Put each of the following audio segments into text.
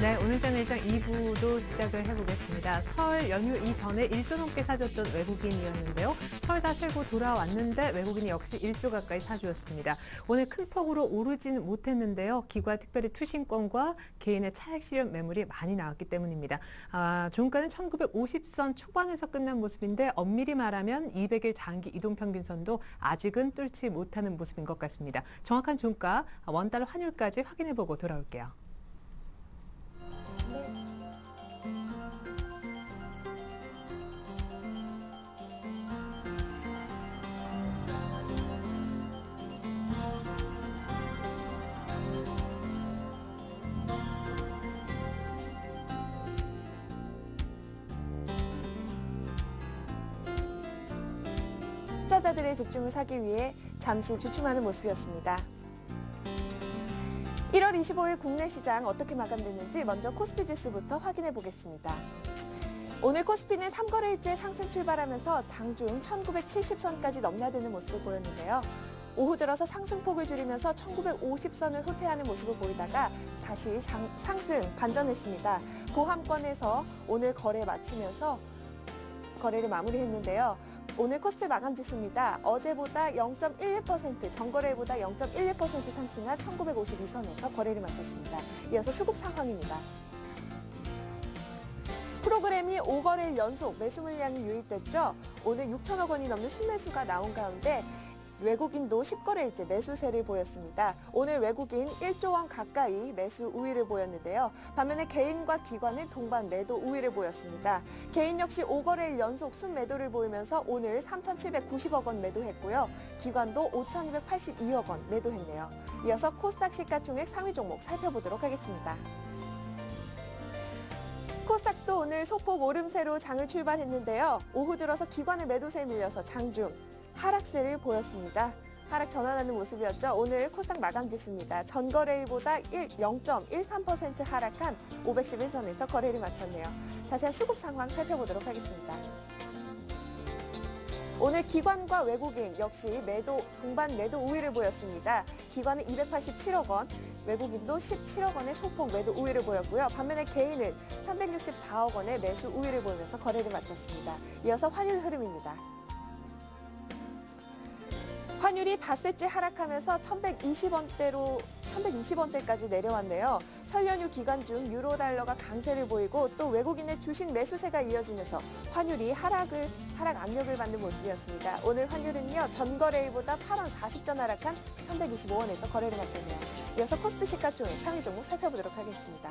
네, 오늘장 일장 2부도 시작을 해보겠습니다. 설 연휴 이전에 1조 넘게 사줬던 외국인이었는데요. 설 다 쉬고 돌아왔는데 외국인이 역시 1조 가까이 사주었습니다. 오늘 큰 폭으로 오르지는 못했는데요. 기관 특별히 투신권과 개인의 차익 실현 매물이 많이 나왔기 때문입니다. 종가는 1950선 초반에서 끝난 모습인데 엄밀히 말하면 200일 장기 이동평균선도 아직은 뚫지 못하는 모습인 것 같습니다. 정확한 종가, 원달러 환율까지 확인해보고 돌아올게요. 투자자들의 집중을 사기 위해 잠시 주춤하는 모습이었습니다. 1월 25일 국내 시장 어떻게 마감됐는지 먼저 코스피 지수부터 확인해 보겠습니다. 오늘 코스피는 3거래일째 상승 출발하면서 장중 1970선까지 넘나드는 모습을 보였는데요. 오후 들어서 상승폭을 줄이면서 1950선을 후퇴하는 모습을 보이다가 다시 상승 반전했습니다. 보합권에서 오늘 거래 마치면서 거래를 마무리했는데요. 오늘 코스피 마감 지수입니다. 어제보다 0.11%, 전거래일보다 0.11% 상승한 1952선에서 거래를 마쳤습니다. 이어서 수급 상황입니다. 프로그램이 5거래일 연속 매수 물량이 유입됐죠. 오늘 6천억 원이 넘는 순매수가 나온 가운데 외국인도 10거래일째 매수세를 보였습니다. 오늘 외국인 1조 원 가까이 매수 우위를 보였는데요. 반면에 개인과 기관은 동반 매도 우위를 보였습니다. 개인 역시 5거래일 연속 순매도를 보이면서 오늘 3,790억 원 매도했고요. 기관도 5,282억 원 매도했네요. 이어서 코스닥 시가총액 상위 종목 살펴보도록 하겠습니다. 코스닥도 오늘 소폭 오름세로 장을 출발했는데요. 오후 들어서 기관의 매도세에 밀려서 장중 하락세를 보였습니다. 하락 전환하는 모습이었죠. 오늘 코스닥 마감 지수입니다. 전거래일보다 0.13% 하락한 511선에서 거래를 마쳤네요. 자세한 수급 상황 살펴보도록 하겠습니다. 오늘 기관과 외국인 역시 동반 매도 우위를 보였습니다. 기관은 287억 원, 외국인도 17억 원의 소폭 매도 우위를 보였고요. 반면에 개인은 364억 원의 매수 우위를 보이면서 거래를 마쳤습니다. 이어서 환율 흐름입니다. 환율이 닷새째 하락하면서 1,120원대까지 내려왔네요. 설 연휴 기간 중 유로 달러가 강세를 보이고 또 외국인의 주식 매수세가 이어지면서 환율이 하락 압력을 받는 모습이었습니다. 오늘 환율은요, 전거래일보다 8원 40전 하락한 1,125원에서 거래를 마쳤네요. 이어서 코스피 시가총액 상위 종목 살펴보도록 하겠습니다.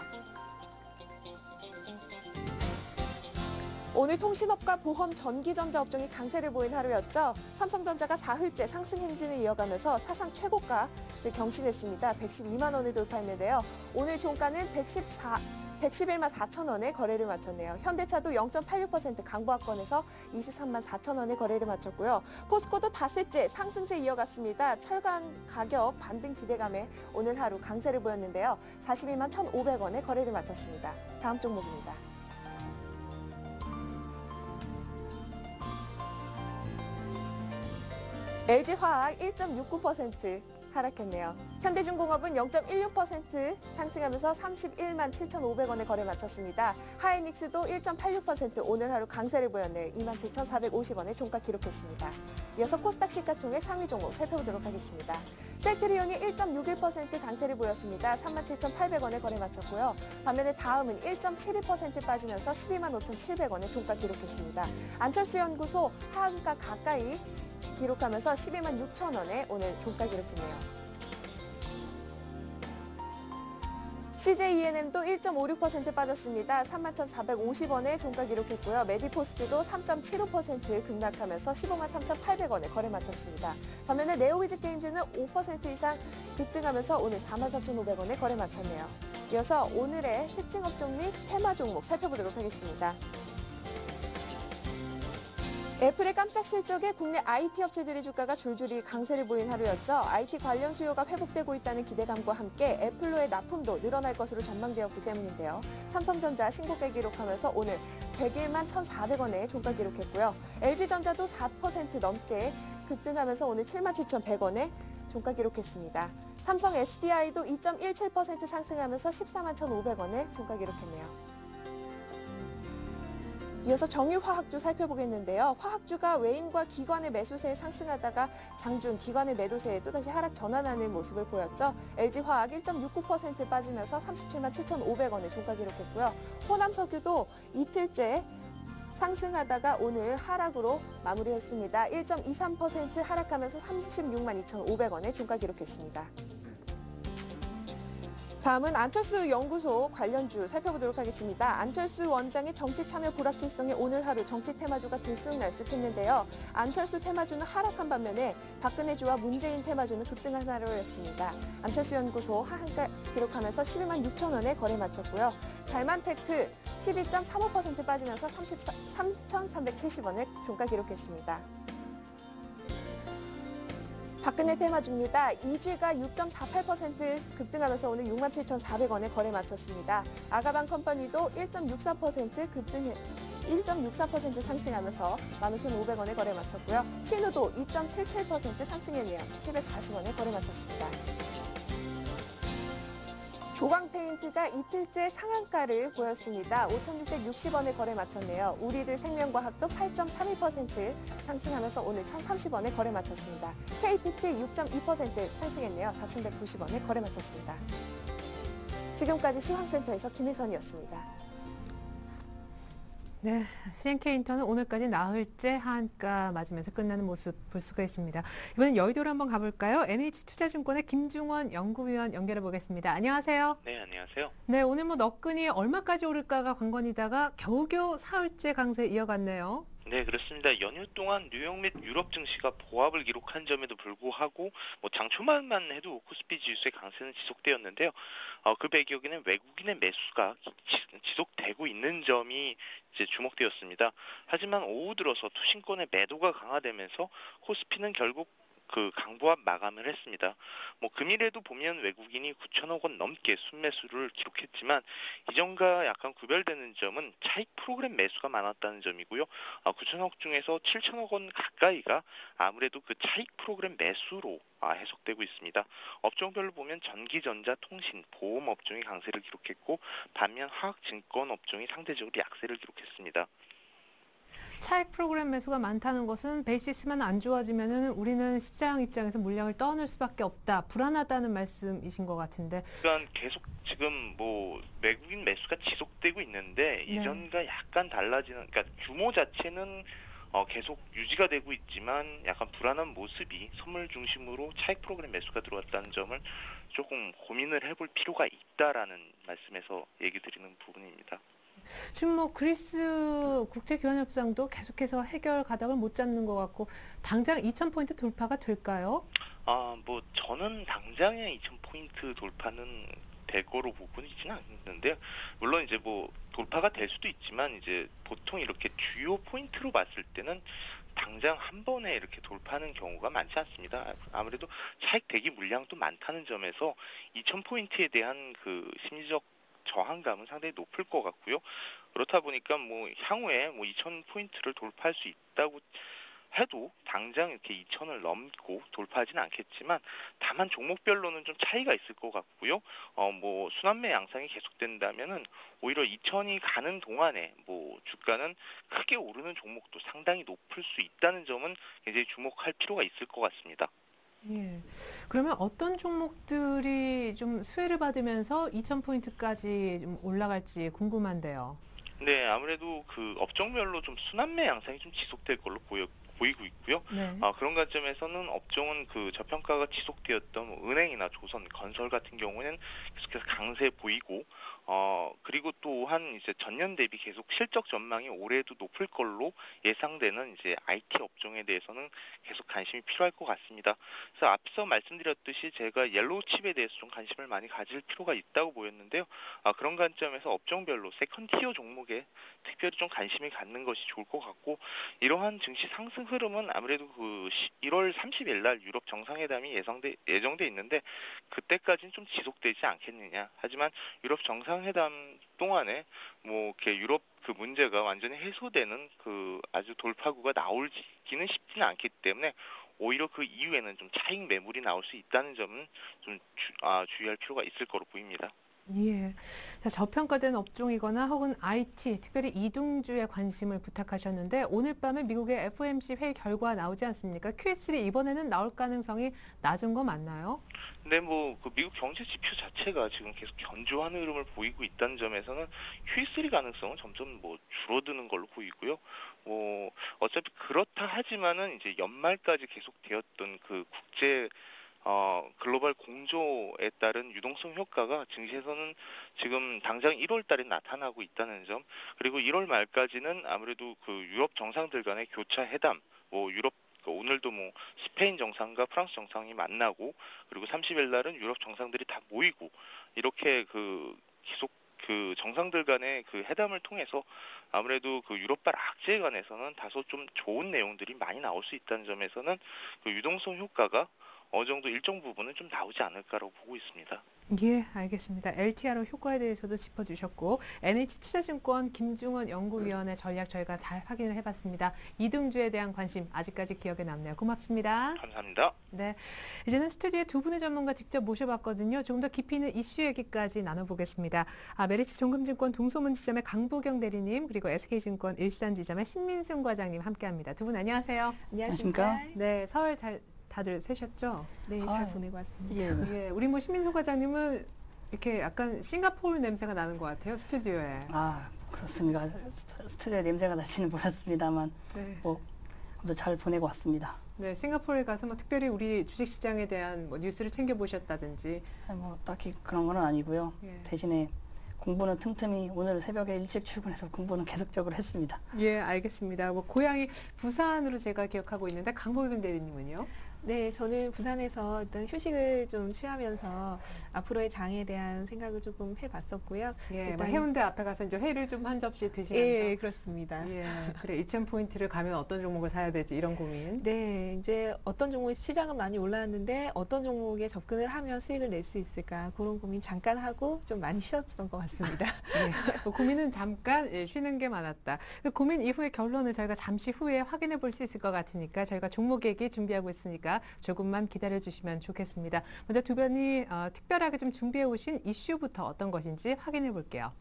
오늘 통신업과 보험, 전기전자 업종이 강세를 보인 하루였죠. 삼성전자가 사흘째 상승 행진을 이어가면서 사상 최고가를 경신했습니다. 112만 원을 돌파했는데요. 오늘 종가는 111만 4천 원에 거래를 마쳤네요. 현대차도 0.86% 강보합권에서 23만 4천 원에 거래를 마쳤고요. 포스코도 닷새째 상승세 이어갔습니다. 철강 가격 반등 기대감에 오늘 하루 강세를 보였는데요. 42만 1,500원에 거래를 마쳤습니다. 다음 종목입니다. LG화학 1.69% 하락했네요. 현대중공업은 0.16% 상승하면서 31만 7,500원에 거래 마쳤습니다. 하이닉스도 1.86% 오늘 하루 강세를 보였네요. 27,450원에 종가 기록했습니다. 이어서 코스닥 시가총액 상위 종목 살펴보도록 하겠습니다. 셀트리온이 1.61% 강세를 보였습니다. 37,800원에 거래 마쳤고요. 반면에 다음은 1.71% 빠지면서 12만 5,700원에 종가 기록했습니다. 안철수 연구소 하한가 가까이 기록하면서 12만 6천 원에 오늘 종가 기록했네요. CJENM도 1.56% 빠졌습니다. 31,450원에 종가 기록했고요. 메디포스트도 3.75% 급락하면서 15만 3,800원에 거래 마쳤습니다. 반면에 네오위즈게임즈는 5% 이상 급등하면서 오늘 44,500원에 거래 마쳤네요. 이어서 오늘의 특징 업종 및 테마 종목 살펴보도록 하겠습니다. 애플의 깜짝 실적에 국내 IT 업체들의 주가가 줄줄이 강세를 보인 하루였죠. IT 관련 수요가 회복되고 있다는 기대감과 함께 애플로의 납품도 늘어날 것으로 전망되었기 때문인데요. 삼성전자 신고가 기록하면서 오늘 101만 1,400원에 종가 기록했고요. LG전자도 4% 넘게 급등하면서 오늘 77,100원에 종가 기록했습니다. 삼성 SDI도 2.17% 상승하면서 141,500원에 종가 기록했네요. 이어서 정유화학주 살펴보겠는데요. 화학주가 외인과 기관의 매수세에 상승하다가 장중 기관의 매도세에 또다시 하락 전환하는 모습을 보였죠. LG화학 1.69% 빠지면서 377,500원에 종가 기록했고요. 호남석유도 이틀째 상승하다가 오늘 하락으로 마무리했습니다. 1.23% 하락하면서 362,500원에 종가 기록했습니다. 다음은 안철수 연구소 관련주 살펴보도록 하겠습니다. 안철수 원장의 정치 참여 불확실성에 오늘 하루 정치 테마주가 들쑥날쑥했는데요. 안철수 테마주는 하락한 반면에 박근혜주와 문재인 테마주는 급등한 하루였습니다. 안철수 연구소 하한가 기록하면서 12만 6천 원에 거래 마쳤고요. 잘만테크 12.35% 빠지면서 3,370원에 종가 기록했습니다. 박근혜 테마주입니다. 이쥐가 6.48% 급등하면서 오늘 67,400원에 거래 마쳤습니다. 아가방 컴퍼니도 1.64% 상승하면서 15,500원에 거래 마쳤고요. 신우도 2.77% 상승했네요. 740원에 거래 마쳤습니다. 조광페인트가 이틀째 상한가를 보였습니다. 5,660원에 거래 마쳤네요. 우리들 생명과학도 8.32% 상승하면서 오늘 1,030원에 거래 마쳤습니다. KPT 6.2% 상승했네요. 4,190원에 거래 마쳤습니다. 지금까지 시황센터에서 김희선이었습니다. 네, CNK인터는 오늘까지 나흘째 하한가 맞으면서 끝나는 모습 볼 수가 있습니다. 이번엔 여의도로 한번 가볼까요? NH투자증권의 김중원 연구위원 연결해 보겠습니다. 안녕하세요. 네, 안녕하세요. 네, 오늘 너끈히 얼마까지 오를까가 관건이다가 겨우겨우 사흘째 강세 이어갔네요. 네, 그렇습니다. 연휴 동안 뉴욕 및 유럽 증시가 보합을 기록한 점에도 불구하고 장 초반만 해도 코스피 지수의 강세는 지속되었는데요. 그 배경에는 외국인의 매수가 지속되고 있는 점이 이제 주목되었습니다. 하지만 오후 들어서 투신권의 매도가 강화되면서 코스피는 결국 그 강보합 마감을 했습니다. 금일에도 보면 외국인이 9천억 원 넘게 순매수를 기록했지만 이전과 약간 구별되는 점은 차익 프로그램 매수가 많았다는 점이고요. 9천억 중에서 7천억 원 가까이가 아무래도 그 차익 프로그램 매수로 해석되고 있습니다. 업종별로 보면 전기, 전자, 통신, 보험 업종이 강세를 기록했고 반면 화학, 증권 업종이 상대적으로 약세를 기록했습니다. 차익 프로그램 매수가 많다는 것은 베이시스만 안 좋아지면은 우리는 시장 입장에서 물량을 떠안을 수밖에 없다. 불안하다는 말씀이신 것 같은데. 그러니까 계속 지금 외국인 매수가 지속되고 있는데 네. 이전과 약간 달라지는, 그러니까 규모 자체는 계속 유지가 되고 있지만 약간 불안한 모습이 선물 중심으로 차익 프로그램 매수가 들어왔다는 점을 조금 고민을 해볼 필요가 있다라는 말씀에서 얘기 드리는 부분입니다. 지금 그리스 국제교환협상도 계속해서 해결 가닥을 못 잡는 것 같고 당장 2,000포인트 돌파가 될까요? 저는 당장의 2,000포인트 돌파는 될 거로 보고 있지는 않는데요. 물론 이제 돌파가 될 수도 있지만 이제 보통 이렇게 주요 포인트로 봤을 때는 당장 한 번에 이렇게 돌파하는 경우가 많지 않습니다. 아무래도 차익 대기 물량도 많다는 점에서 2,000포인트에 대한 그 심리적 저항감은 상당히 높을 것 같고요. 그렇다 보니까 향후에 2,000포인트를 돌파할 수 있다고 해도 당장 이렇게 2,000을 넘고 돌파하지는 않겠지만 다만 종목별로는 좀 차이가 있을 것 같고요. 순환매 양상이 계속된다면은 오히려 2,000이 가는 동안에 주가는 크게 오르는 종목도 상당히 높을 수 있다는 점은 굉장히 주목할 필요가 있을 것 같습니다. 예. 그러면 어떤 종목들이 좀 수혜를 받으면서 2,000포인트까지 좀 올라갈지 궁금한데요. 네, 아무래도 그 업종별로 좀 순환매 양상이 좀 지속될 걸로 보이고 있고요. 네. 그런 관점에서는 업종은 그 저평가가 지속되었던 은행이나 조선, 건설 같은 경우에는 계속해서 강세 보이고, 그리고 또한 이제 전년 대비 계속 실적 전망이 올해도 높을 걸로 예상되는 이제 IT 업종에 대해서는 계속 관심이 필요할 것 같습니다. 그래서 앞서 말씀드렸듯이 제가 옐로우 칩에 대해서 좀 관심을 많이 가질 필요가 있다고 보였는데요. 그런 관점에서 업종별로 세컨티어 종목에 특별히 좀 관심을 갖는 것이 좋을 것 같고, 이러한 증시 상승 흐름은 아무래도 그 1월 30일 날 유럽 정상회담이 예정돼 있는데 그때까지는 좀 지속되지 않겠느냐. 하지만 유럽 정상회담 동안에 이렇게 유럽 그 문제가 완전히 해소되는 그 아주 돌파구가 나올지는 쉽지는 않기 때문에 오히려 그 이후에는 좀 차익 매물이 나올 수 있다는 점은 좀 주의할 필요가 있을 거로 보입니다. 예. 자, 저평가된 업종이거나 혹은 IT, 특별히 이동주에 관심을 부탁하셨는데 오늘 밤에 미국의 FOMC 회의 결과 나오지 않습니까? QE3 이번에는 나올 가능성이 낮은 거 맞나요? 근데 뭐 그 미국 경제 지표 자체가 지금 계속 견조한 흐름을 보이고 있다는 점에서는 QE3 가능성은 점점 뭐 줄어드는 걸로 보이고요. 뭐 어차피 그렇다 하지만은 이제 연말까지 계속되었던 그 국제 글로벌 공조에 따른 유동성 효과가 증시에서는 지금 당장 1월 달에 나타나고 있다는 점, 그리고 1월 말까지는 아무래도 그 유럽 정상들 간의 교차 회담, 뭐 유럽 오늘도 뭐 스페인 정상과 프랑스 정상이 만나고, 그리고 30일 날은 유럽 정상들이 다 모이고, 이렇게 그 계속 그 정상들 간의 그 회담을 통해서 아무래도 그 유럽발 악재에 관해서는 다소 좀 좋은 내용들이 많이 나올 수 있다는 점에서는 그 유동성 효과가 어느 정도 일정 부분은 좀 나오지 않을까라고 보고 있습니다. 예, 알겠습니다. LTRO 효과에 대해서도 짚어주셨고 NH투자증권 김중원 연구위원의 전략 저희가 잘 확인을 해봤습니다. 이등주에 대한 관심 아직까지 기억에 남네요. 고맙습니다. 감사합니다. 네, 이제는 스튜디오에 두 분의 전문가 직접 모셔봤거든요. 조금 더 깊이 있는 이슈 얘기까지 나눠보겠습니다. 메리츠 종금증권 동소문 지점의 강보경 대리님, 그리고 SK증권 일산지점의 신민승 과장님 함께합니다. 두 분 안녕하세요. 안녕하십니까? 네, 설 잘 다들 새셨죠? 네, 잘 보내고 왔습니다. 예, 우리 뭐 신민수 과장님은 이렇게 약간 싱가포르 냄새가 나는 것 같아요, 스튜디오에. 그렇습니다. 스튜디오에 냄새가 날지는 몰랐습니다만 네. 아무튼 잘 보내고 왔습니다. 네, 싱가포르에 가서 뭐 특별히 우리 주식시장에 대한 뭐 뉴스를 챙겨보셨다든지. 뭐 딱히 그런 건 아니고요. 예. 대신에 공부는 틈틈이 오늘 새벽에 일찍 출근해서 공부는 계속적으로 했습니다. 예, 알겠습니다. 뭐 고향이 부산으로 제가 기억하고 있는데 강보경 대리님은요? 네, 저는 부산에서 일단 휴식을 좀 취하면서 앞으로의 장에 대한 생각을 조금 해봤었고요. 예, 일단 뭐 해운대 앞에 가서 이제 회를 좀 한 접시 드시면서. 예, 그렇습니다. 예, 그래 2,000포인트를 가면 어떤 종목을 사야 되지 이런 고민. 네, 이제 어떤 종목 시장은 많이 올랐는데 어떤 종목에 접근을 하면 수익을 낼 수 있을까 그런 고민 잠깐 하고 좀 많이 쉬었던 것 같습니다. 예, 고민은 잠깐 쉬는 게 많았다. 그 고민 이후의 결론을 저희가 잠시 후에 확인해 볼 수 있을 것 같으니까 저희가 종목 얘기 준비하고 있으니까 조금만 기다려 주시면 좋겠습니다. 먼저 두 분이 특별하게 좀 준비해 오신 이슈부터 어떤 것인지 확인해 볼게요.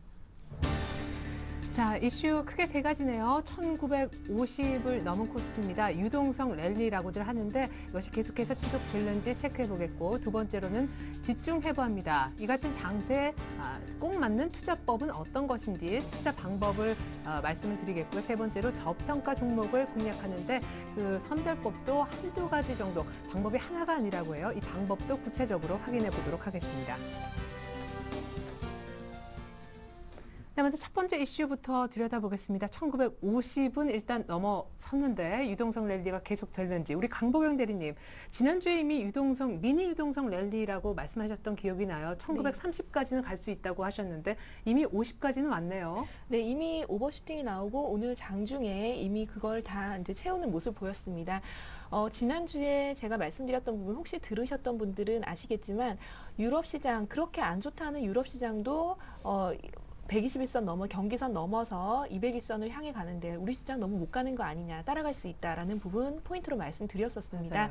자, 이슈 크게 세 가지네요. 1950을 넘은 코스피입니다. 유동성 랠리라고들 하는데 이것이 계속해서 지속될는지 체크해 보겠고, 두 번째로는 집중 해부합니다. 이 같은 장세에 꼭 맞는 투자법은 어떤 것인지 투자 방법을 말씀을 드리겠고요. 세 번째로 저평가 종목을 공략하는데 그 선별법도 한두 가지 정도, 방법이 하나가 아니라고 해요. 이 방법도 구체적으로 확인해 보도록 하겠습니다. 네, 먼저 첫 번째 이슈부터 들여다보겠습니다. 1950은 일단 넘어섰는데 유동성 랠리가 계속되는지 우리 강보경 대리님, 지난주에 이미 미니 유동성 랠리라고 말씀하셨던 기억이 나요. 1930까지는 갈 수 있다고 하셨는데 이미 50까지는 왔네요. 네, 이미 오버슈팅이 나오고 오늘 장중에 이미 그걸 다 이제 채우는 모습을 보였습니다. 지난주에 제가 말씀드렸던 부분 혹시 들으셨던 분들은 아시겠지만 유럽 시장 그렇게 안 좋다는 유럽 시장도 121선 넘어 경계선 넘어서 200일선을 향해 가는데 우리 시장 너무 못 가는 거 아니냐, 따라갈 수 있다라는 부분 포인트로 말씀드렸었습니다.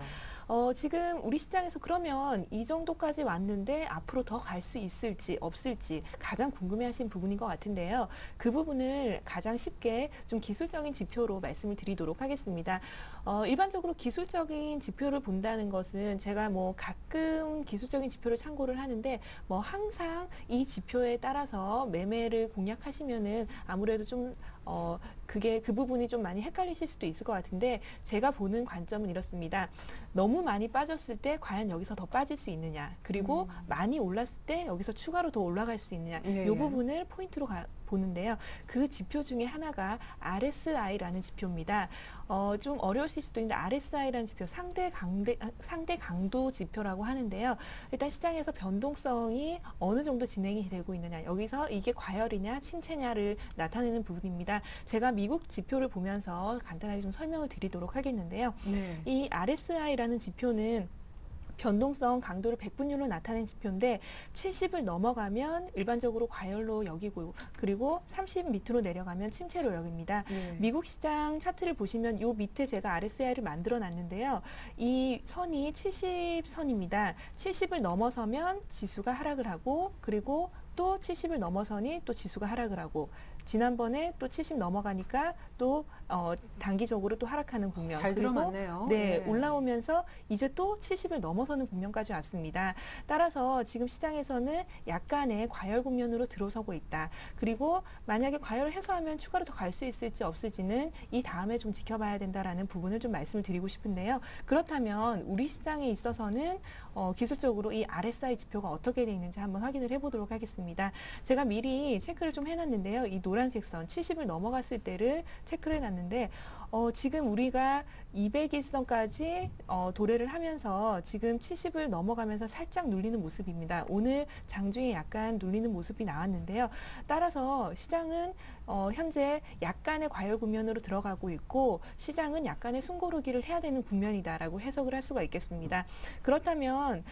지금 우리 시장에서 그러면 이 정도까지 왔는데 앞으로 더 갈 수 있을지 없을지 가장 궁금해하신 부분인 것 같은데요. 그 부분을 가장 쉽게 좀 기술적인 지표로 말씀을 드리도록 하겠습니다. 일반적으로 기술적인 지표를 본다는 것은 제가 뭐 가끔 기술적인 지표를 참고를 하는데 뭐 항상 이 지표에 따라서 매매를 공략하시면은 아무래도 좀 그 부분이 좀 많이 헷갈리실 수도 있을 것 같은데 제가 보는 관점은 이렇습니다. 너무 많이 빠졌을 때 과연 여기서 더 빠질 수 있느냐, 그리고 많이 올랐을 때 여기서 추가로 더 올라갈 수 있느냐, 이 부분을 포인트로 보는데요. 그 지표 중에 하나가 RSI라는 지표입니다. 좀 어려우실 수도 있는데 RSI라는 지표 상대 강도 지표라고 하는데요. 일단 시장에서 변동성이 어느 정도 진행이 되고 있느냐, 여기서 이게 과열이냐 침체냐를 나타내는 부분입니다. 제가 미국 지표를 보면서 간단하게 좀 설명을 드리도록 하겠는데요. 이 RSI라는 지표는 변동성 강도를 백분율로 나타낸 지표인데 70을 넘어가면 일반적으로 과열로 여기고 그리고 30 밑으로 내려가면 침체로 여깁니다. 네. 미국 시장 차트를 보시면 요 밑에 제가 RSI를 만들어 놨는데요. 이 선이 70선입니다. 70을 넘어서면 지수가 하락을 하고 그리고 또 70을 넘어서니 또 지수가 하락을 하고 지난번에 또 70 넘어가니까 또 단기적으로 또 하락하는 국면. 잘 그리고 들어맞네요. 네, 네. 올라오면서 이제 또 70을 넘어서는 국면까지 왔습니다. 따라서 지금 시장에서는 약간의 과열 국면으로 들어서고 있다. 그리고 만약에 과열을 해소하면 추가로 더 갈 수 있을지 없을지는 이 다음에 좀 지켜봐야 된다라는 부분을 좀 말씀을 드리고 싶은데요. 그렇다면 우리 시장에 있어서는 기술적으로 이 RSI 지표가 어떻게 되어 있는지 한번 확인을 해보도록 하겠습니다. 제가 미리 체크를 좀 해놨는데요. 이 노란색 선 70을 넘어갔을 때를 체크를 해놨는데 지금 우리가 200일선까지 도래를 하면서 지금 70을 넘어가면서 살짝 눌리는 모습입니다. 오늘 장중에 약간 눌리는 모습이 나왔는데요. 따라서 시장은 현재 약간의 과열 국면으로 들어가고 있고 시장은 약간의 숨고르기를 해야 되는 국면이다라고 해석을 할 수가 있겠습니다. 그렇다면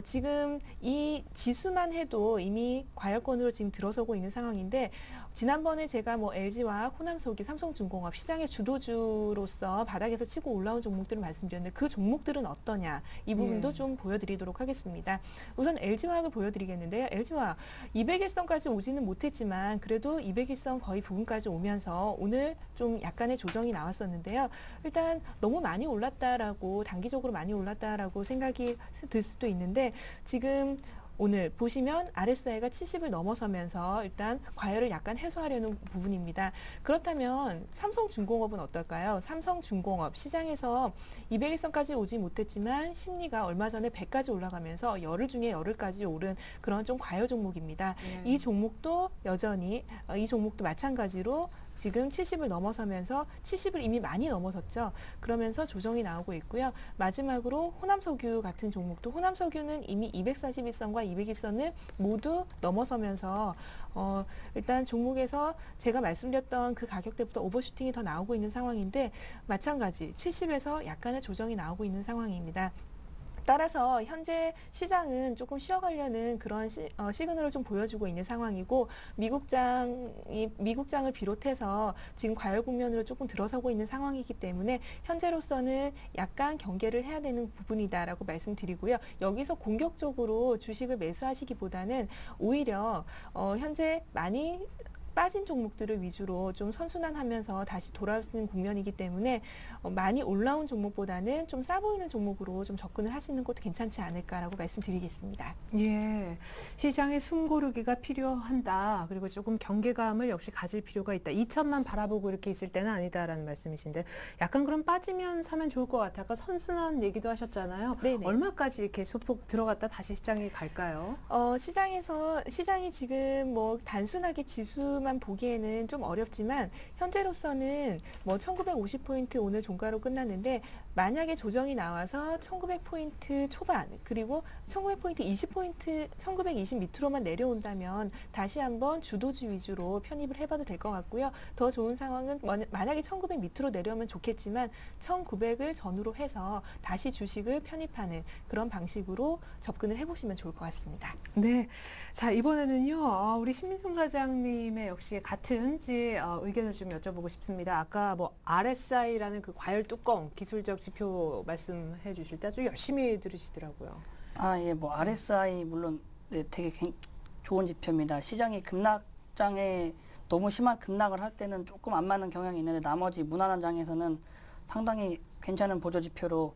지금 이 지수만 해도 이미 과열권으로 지금 들어서고 있는 상황인데 지난번에 제가 뭐 LG와 호남석유, 삼성중공업 시장의 주도주로서 바닥에서 치고 올라온 종목들을 말씀드렸는데 그 종목들은 어떠냐 이 부분도 예. 좀 보여드리도록 하겠습니다. 우선 LG화학을 보여드리겠는데요. LG화학 200일선까지 오지는 못했지만 그래도 200일선 거의 부근까지 오면서 오늘 좀 약간의 조정이 나왔었는데요. 일단 너무 많이 올랐다라고 단기적으로 많이 올랐다라고 생각이 들 수도 있는데 지금 오늘 보시면 RSI가 70을 넘어서면서 일단 과열을 약간 해소하려는 부분입니다. 그렇다면 삼성중공업은 어떨까요? 삼성중공업 시장에서 200일선까지 오지 못했지만 심리가 얼마 전에 100까지 올라가면서 열흘 중에 열흘까지 오른 그런 좀 과열 종목입니다. 예. 이 종목도 여전히 이 종목도 마찬가지로 지금 70을 넘어서면서 70을 이미 많이 넘어섰죠. 그러면서 조정이 나오고 있고요. 마지막으로 호남석유 같은 종목도 호남석유는 이미 241선과 201선을 모두 넘어서면서 일단 종목에서 제가 말씀드렸던 그 가격대부터 오버슈팅이 더 나오고 있는 상황인데 마찬가지 70에서 약간의 조정이 나오고 있는 상황입니다. 따라서 현재 시장은 조금 쉬어가려는 그런 시그널을 좀 보여주고 있는 상황이고 미국장을 비롯해서 지금 과열 국면으로 조금 들어서고 있는 상황이기 때문에 현재로서는 약간 경계를 해야 되는 부분이다라고 말씀드리고요. 여기서 공격적으로 주식을 매수하시기보다는 오히려 현재 많이 빠진 종목들을 위주로 좀 선순환하면서 다시 돌아올 수 있는 국면이기 때문에 많이 올라온 종목보다는 좀 싸 보이는 종목으로 좀 접근을 하시는 것도 괜찮지 않을까라고 말씀드리겠습니다. 예, 시장의 숨고르기가 필요한다. 그리고 조금 경계감을 역시 가질 필요가 있다. 2천만 바라보고 이렇게 있을 때는 아니다라는 말씀이신데 약간 그럼 빠지면 사면 좋을 것 같아요. 아까 선순환 얘기도 하셨잖아요. 네네. 얼마까지 이렇게 소폭 들어갔다 다시 시장에 갈까요? 시장이 지금 뭐 단순하게 지수만 보기에는 좀 어렵지만 현재로서는 뭐 1950포인트 오늘 종가로 끝났는데 만약에 조정이 나와서 1900포인트 초반 그리고 1900포인트 20포인트 1920 밑으로만 내려온다면 다시 한번 주도주 위주로 편입을 해봐도 될 것 같고요. 더 좋은 상황은 만약에 1900 밑으로 내려오면 좋겠지만 1900을 전후로 해서 다시 주식을 편입하는 그런 방식으로 접근을 해보시면 좋을 것 같습니다. 네. 자, 이번에는요, 우리 신민송 사장님의 역시 같은 의견을 좀 여쭤보고 싶습니다. 아까 뭐 RSI라는 그 과열 뚜껑 기술적 지표 말씀해 주실 때 아주 열심히 들으시더라고요. 예, 뭐 RSI 물론 네, 되게 좋은 지표입니다. 시장이 급락장에 너무 심한 급락을 할 때는 조금 안 맞는 경향이 있는데 나머지 무난한 장에서는 상당히 괜찮은 보조 지표로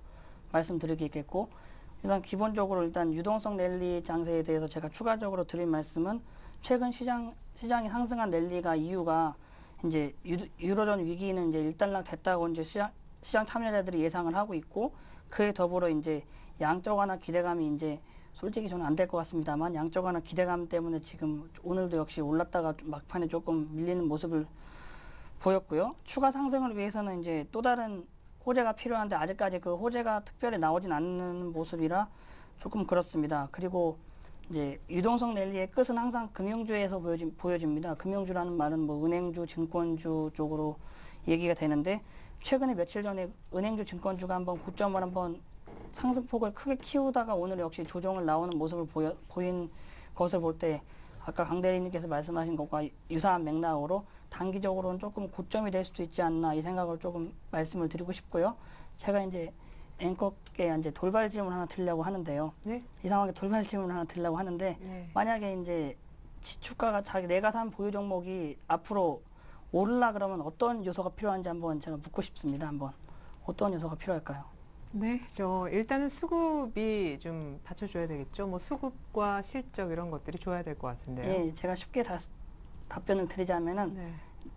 말씀드리겠고 일단 기본적으로 일단 유동성 랠리 장세에 대해서 제가 추가적으로 드릴 말씀은 최근 시장이 상승한 랠리가 이유가 이제 유로존 위기는 이제 일단락 됐다고 이제 시장 참여자들이 예상을 하고 있고 그에 더불어 이제 양적 완화 기대감이 이제 솔직히 저는 안 될 것 같습니다만 양적 완화 기대감 때문에 지금 오늘도 역시 올랐다가 막판에 조금 밀리는 모습을 보였고요. 추가 상승을 위해서는 이제 또 다른 호재가 필요한데 아직까지 그 호재가 특별히 나오진 않는 모습이라 조금 그렇습니다. 그리고 이제 유동성 랠리의 끝은 항상 금융주에서 보여집니다. 금융주라는 말은 뭐 은행주, 증권주 쪽으로 얘기가 되는데 최근에 며칠 전에 은행주, 증권주가 한번 고점을 한번 상승폭을 크게 키우다가 오늘 역시 조정을 나오는 모습을 보인 것을 볼 때 아까 강 대리님께서 말씀하신 것과 유사한 맥락으로 단기적으로는 조금 고점이 될 수도 있지 않나 이 생각을 조금 말씀을 드리고 싶고요. 제가 이제 앵커께 이제 돌발 질문 하나 드리려고 하는데요. 네. 이상하게 돌발 질문 하나 드리려고 하는데 네. 만약에 이제 주가가 내가 산 보유 종목이 앞으로 오르려 그러면 어떤 요소가 필요한지 한번 제가 묻고 싶습니다. 한번 어떤 요소가 필요할까요? 네, 일단은 수급이 좀 받쳐줘야 되겠죠. 뭐 수급과 실적 이런 것들이 좋아야 될 것 같은데요. 예, 제가 쉽게 답변을 드리자면은 네.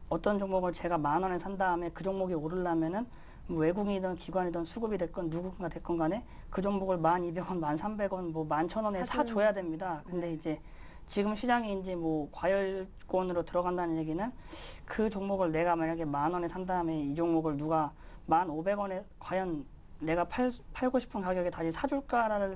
어떤 종목을 제가 10,000원에 산 다음에 그 종목이 오르려면은 뭐 외국인이든 기관이든 수급이 됐건 누군가 됐건 간에 그 종목을 1,200원, 1,300원, 뭐 11,000원에 사줘야 됩니다. 근데 이제 지금 시장이 이제 뭐 과열권으로 들어간다는 얘기는 그 종목을 내가 만약에 10,000원에 산 다음에 이 종목을 누가 1,500원에 과연 내가 팔고 싶은 가격에 다시 사줄까라는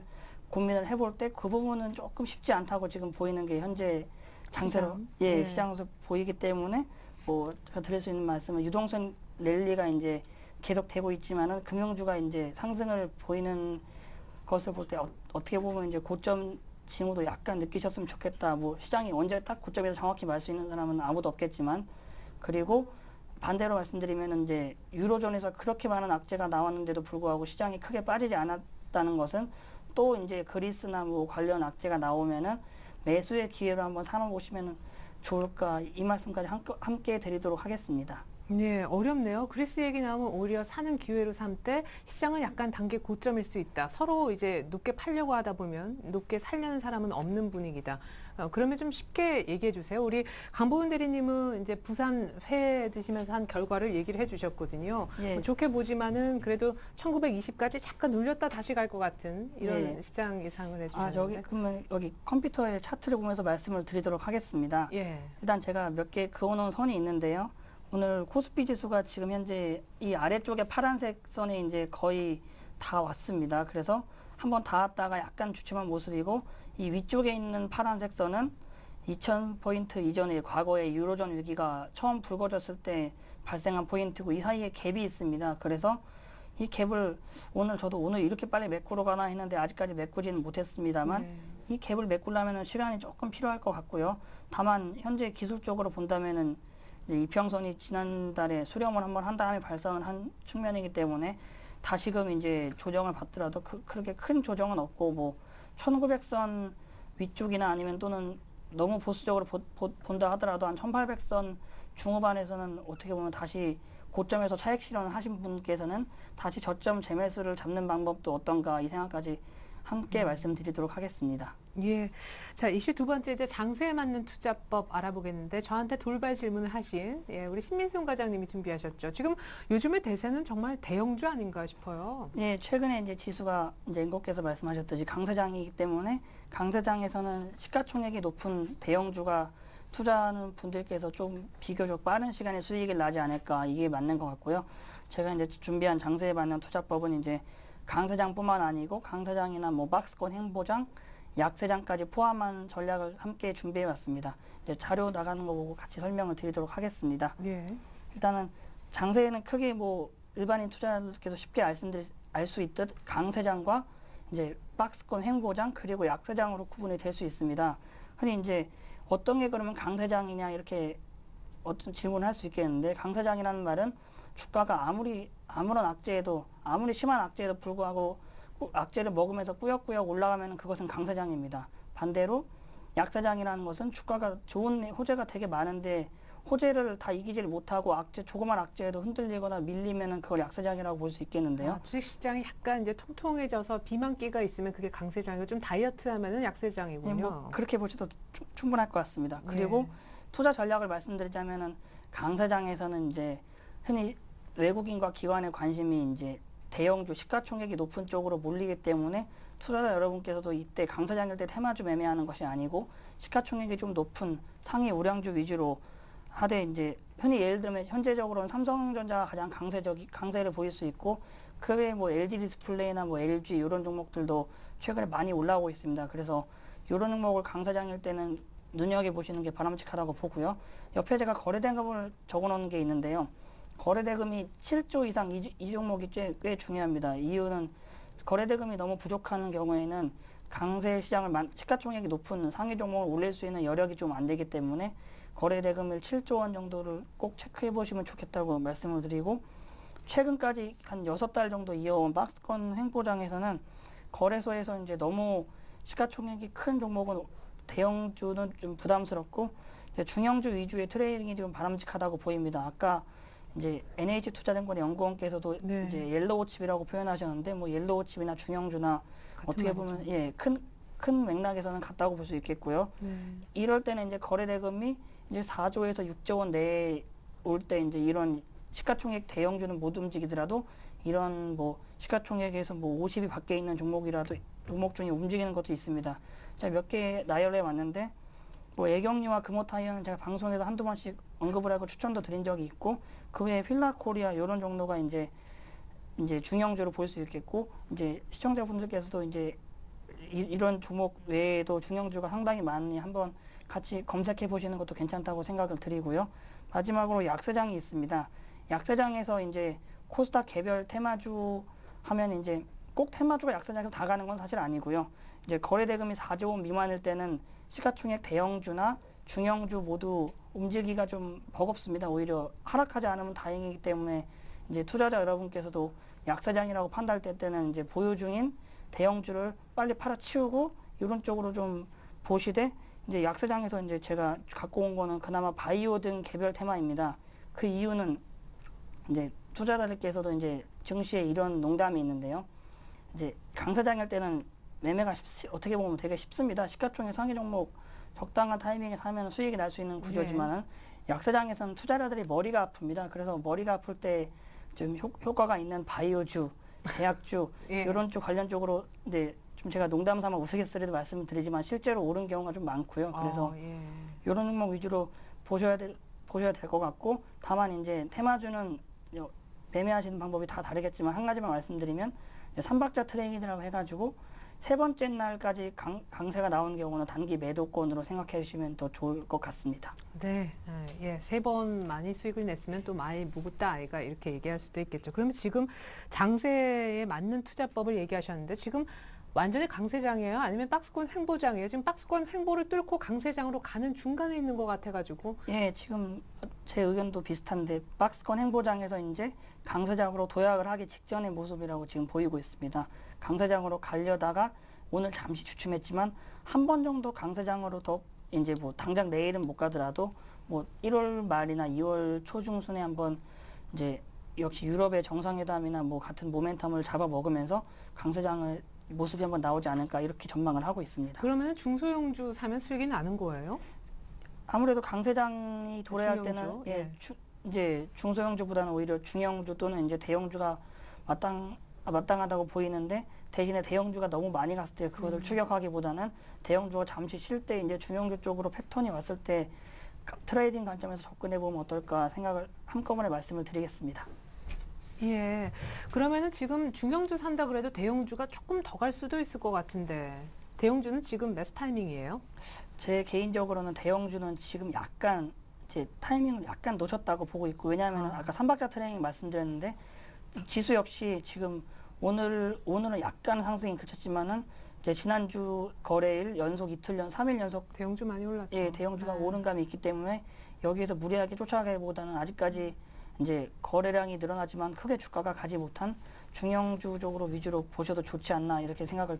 고민을 해볼 때 그 부분은 조금 쉽지 않다고 지금 보이는 게 현재 장세로 네. 시장에서 보이기 때문에 뭐 제가 드릴 수 있는 말씀은 유동성 랠리가 이제 계속 되고 있지만은 금융주가 이제 상승을 보이는 것을 볼 때 어떻게 보면 이제 고점 징후도 약간 느끼셨으면 좋겠다. 뭐 시장이 언제 딱 고점에서 정확히 말 수 있는 사람은 아무도 없겠지만 그리고 반대로 말씀드리면 이제 유로존에서 그렇게 많은 악재가 나왔는데도 불구하고 시장이 크게 빠지지 않았다는 것은 또 이제 그리스나 뭐 관련 악재가 나오면은 매수의 기회로 한번 삼아보시면 좋을까 이 말씀까지 함께 드리도록 하겠습니다. 네, 어렵네요. 그리스 얘기 나오면 오히려 사는 기회로 삼되 시장은 약간 단기 고점일 수 있다. 서로 이제 높게 팔려고 하다 보면 높게 살려는 사람은 없는 분위기다. 그러면 좀 쉽게 얘기해 주세요. 우리 강보은 대리님은 이제 부산 회 드시면서 한 결과를 얘기를 해 주셨거든요. 예. 뭐 좋게 보지만은 그래도 1920까지 잠깐 눌렸다 다시 갈 것 같은 이런 예. 시장 예상을 해 주셨는데. 그러면 여기 컴퓨터의 차트를 보면서 말씀을 드리도록 하겠습니다. 예. 일단 제가 몇 개 그어놓은 선이 있는데요. 오늘 코스피 지수가 지금 현재 이 아래쪽에 파란색 선에 이제 거의 다 왔습니다. 그래서 한번 닿았다가 약간 주춤한 모습이고 이 위쪽에 있는 파란색 선은 2000포인트 이전의 과거의 유로존 위기가 처음 불거졌을 때 발생한 포인트고 이 사이에 갭이 있습니다. 그래서 이 갭을 저도 오늘 이렇게 빨리 메꾸러 가나 했는데 아직까지 메꾸지는 못했습니다만 네. 이 갭을 메꾸려면 시간이 조금 필요할 것 같고요. 다만 현재 기술적으로 본다면은 이평선이 지난달에 수렴을 한번 한 다음에 발상을 한 측면이기 때문에 다시금 이제 조정을 받더라도 그렇게 큰 조정은 없고 뭐 1900선 위쪽이나 아니면 또는 너무 보수적으로 본다 하더라도 한 1800선 중후반에서는 어떻게 보면 다시 고점에서 차익 실현을 하신 분께서는 다시 저점 재매수를 잡는 방법도 어떤가 이 생각까지 함께 말씀드리도록 하겠습니다. 예. 자, 이슈 두 번째 이제 장세에 맞는 투자법 알아보겠는데 저한테 돌발 질문을 하신 우리 신민승 과장님이 준비하셨죠. 지금 요즘의 대세는 정말 대형주 아닌가 싶어요. 예, 최근에 이제 지수가 이제 앵커께서 말씀하셨듯이 강세장이기 때문에 강세장에서는 시가총액이 높은 대형주가 투자하는 분들께서 좀 비교적 빠른 시간에 수익을 나지 않을까 이게 맞는 것 같고요. 제가 이제 준비한 장세에 맞는 투자법은 이제 강세장뿐만 아니고 강세장이나 뭐 박스권 행보장, 약세장까지 포함한 전략을 함께 준비해 왔습니다. 이제 자료 나가는 거 보고 같이 설명을 드리도록 하겠습니다. 예. 일단은 장세에는 크게 뭐 일반인 투자자들께서 쉽게 알 수 있듯 강세장과 이제 박스권 행보장 그리고 약세장으로 구분이 될 수 있습니다. 근데 이제 어떤 게 그러면 강세장이냐 이렇게 어떤 질문을 할 수 있겠는데 강세장이라는 말은 주가가 아무런 악재에도 아무리 심한 악재에도 불구하고 악재를 먹으면서 꾸역꾸역 올라가면 그것은 강세장입니다. 반대로 약세장이라는 것은 주가가 좋은 호재가 되게 많은데 호재를 다 이기지를 못하고 조그만 악재에도 흔들리거나 밀리면은 그걸 약세장이라고 볼 수 있겠는데요. 주식시장이 약간 이제 통통해져서 비만기가 있으면 그게 강세장이고 좀 다이어트하면은 약세장이군요. 네, 뭐 그렇게 보셔도 충분할 것 같습니다. 그리고 투자 전략을 말씀드리자면은 강세장에서는 이제 흔히 외국인과 기관의 관심이 이제 대형주 시가총액이 높은 쪽으로 몰리기 때문에 투자자 여러분께서도 이때 강세장일 때 테마주 매매하는 것이 아니고 시가총액이 좀 높은 상위 우량주 위주로 하되 이제 흔히 예를 들면 현재적으로는 삼성전자가 가장 강세를 보일 수 있고 그 외에 뭐 LG 디스플레이나 뭐 LG 이런 종목들도 최근에 많이 올라오고 있습니다. 그래서 이런 종목을 강세장일 때는 눈여겨보시는 게 바람직하다고 보고요. 옆에 제가 거래대금을 적어놓은 게 있는데요. 거래대금이 7조 이상 이 종목이 꽤 중요합니다. 이유는 거래대금이 너무 부족한 경우에는 강세 시장을 시가총액이 높은 상위 종목을 올릴 수 있는 여력이 좀 안 되기 때문에 거래대금을 7조 원 정도를 꼭 체크해 보시면 좋겠다고 말씀을 드리고, 최근까지 한 6달 정도 이어온 박스권 횡보장에서는 거래소에서 이제 너무 시가총액이 큰 종목은 대형주는 좀 부담스럽고 이제 중형주 위주의 트레이딩이 좀 바람직하다고 보입니다. 아까 이제 NH투자증권의 연구원께서도 네. 이제 옐로우 칩이라고 표현하셨는데, 뭐 옐로우 칩이나 중형주나 어떻게 말이죠. 보면 큰 맥락에서는 같다고 볼 수 있겠고요. 네. 이럴 때는 이제 거래대금이 이제 4조에서 6조 원 내에 올 때 이제 이런 시가총액 대형주는 못 움직이더라도 이런 뭐 시가총액에서 뭐 50이 밖에 있는 종목이라도 종목 중에 움직이는 것도 있습니다. 제가 몇 개 나열해 왔는데, 뭐 애경유와 금호타이어는 제가 방송에서 한두 번씩 언급을 하고 추천도 드린 적이 있고, 그 외에 필라코리아 이런 정도가 이제 중형주로 볼 수 있겠고, 이제 시청자분들께서도 이제 이런 종목 외에도 중형주가 상당히 많으니 한번 같이 검색해 보시는 것도 괜찮다고 생각을 드리고요. 마지막으로 약세장이 있습니다. 약세장에서 이제 코스닥 개별 테마주 하면 이제 꼭 테마주가 약세장에서 다 가는 건 사실 아니고요. 이제 거래대금이 4조 원 미만일 때는 시가총액 대형주나 중형주 모두 움직이기가 좀 버겁습니다. 오히려 하락하지 않으면 다행이기 때문에 이제 투자자 여러분께서도 약세장이라고 판단할 때는 이제 보유 중인 대형주를 빨리 팔아치우고 이런 쪽으로 좀 보시되, 이제 약세장에서 이제 제가 갖고 온 거는 그나마 바이오 등 개별 테마입니다. 그 이유는 이제 투자자들께서도 이제 증시에 이런 농담이 있는데요. 이제 강세장일 때는 매매가 어떻게 보면 되게 쉽습니다. 시가총액 상위 종목 적당한 타이밍에 사면 수익이 날 수 있는 구조지만은 약세장에서는 투자자들이 머리가 아픕니다. 그래서 머리가 아플 때 좀 효과가 있는 바이오주, 대학주 예. 이런 쪽 관련 쪽으로 이제 좀 제가 농담 삼아 우스갯소리도 말씀을 드리지만 실제로 오른 경우가 좀 많고요. 그래서 예. 이런 종목 위주로 보셔야 될 것 같고, 다만 이제 테마주는 매매하시는 방법이 다 다르겠지만 한 가지만 말씀드리면, 삼박자 트레이딩이라고 해가지고 세 번째 날까지 강세가 나오는 경우는 단기 매도권으로 생각해 주시면 더 좋을 것 같습니다. 네, 예, 3번 많이 수익을 냈으면 또 많이 묵었다 아이가 이렇게 얘기할 수도 있겠죠. 그러면 지금 장세에 맞는 투자법을 얘기하셨는데 지금 완전히 강세장이에요? 아니면 박스권 횡보장이에요? 지금 박스권 횡보를 뚫고 강세장으로 가는 중간에 있는 것 같아가지고. 예, 지금 제 의견도 비슷한데 박스권 횡보장에서 이제 강세장으로 도약을 하기 직전의 모습이라고 지금 보이고 있습니다. 강세장으로 가려다가 오늘 잠시 주춤했지만 한 번 정도 강세장으로 더 이제 뭐 당장 내일은 못 가더라도 뭐 1월 말이나 2월 초중순에 한번 이제 역시 유럽의 정상회담이나 뭐 같은 모멘텀을 잡아먹으면서 강세장을 모습이 한번 나오지 않을까 이렇게 전망을 하고 있습니다. 그러면 중소형주 사면 수익이 나는 거예요? 아무래도 강세장이 도래할 중형주? 때는 이제 중소형주보다는 오히려 중형주 또는 이제 대형주가 마땅하다고 보이는데, 대신에 대형주가 너무 많이 갔을 때 그것을 추격하기보다는 대형주가 잠시 쉴 때 이제 중형주 쪽으로 패턴이 왔을 때 트레이딩 관점에서 접근해 보면 어떨까 생각을 한꺼번에 말씀을 드리겠습니다. 예. 그러면은 지금 중형주 산다 그래도 대형주가 조금 더 갈 수도 있을 것 같은데 대형주는 지금 매수 타이밍이에요? 제 개인적으로는 대형주는 지금 약간 이제 타이밍을 약간 놓쳤다고 보고 있고, 왜냐하면 아까 삼박자 트레이닝 말씀드렸는데 지수 역시 지금 오늘은 약간 상승이 그쳤지만은 이제 지난주 거래일 연속 3일 연속 대형주 많이 올랐죠. 예, 대형주가 네. 오른 감이 있기 때문에 여기에서 무리하게 쫓아가기보다는 아직까지 이제 거래량이 늘어나지만 크게 주가가 가지 못한 중형주 쪽으로 위주로 보셔도 좋지 않나 이렇게 생각을